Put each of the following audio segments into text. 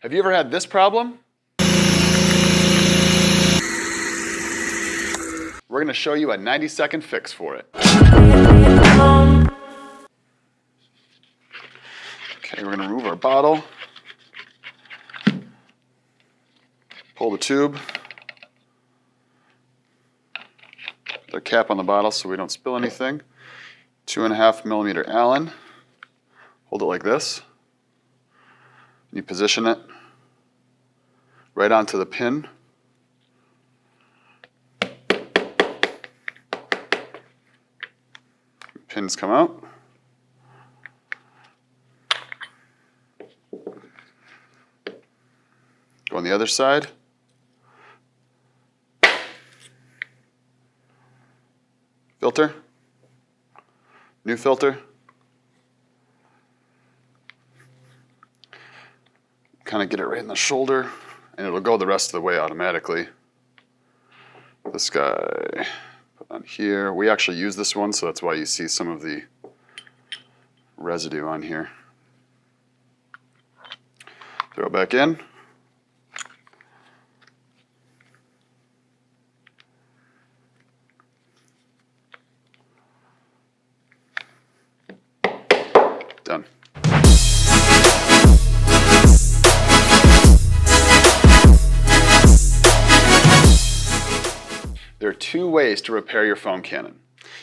Have you ever had this problem? We're going to show you a 90-second fix for it. Okay, we're going to remove our bottle. Pull the tube. Put the cap on the bottle so we don't spill anything. 2.5 millimeter Allen. Hold it like this. You position it right onto the pin. Pins come out. Go on the other side. Filter. New filter. Kind of get it right in the shoulder, and it'll go the rest of the way automatically. This guy, put on here. We actually use this one, so that's why you see some of the residue on here. Throw it back in. Done. There are two ways to repair your foam cannon.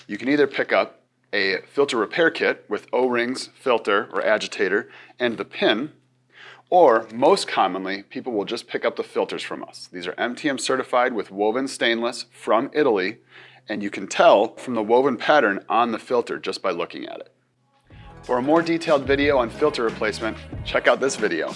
You can either pick up a filter repair kit with O-rings, filter, or agitator, and the pin, or most commonly, people will just pick up the filters from us. These are MTM certified with woven stainless from Italy, and you can tell from the woven pattern on the filter just by looking at it. For a more detailed video on filter replacement, check out this video.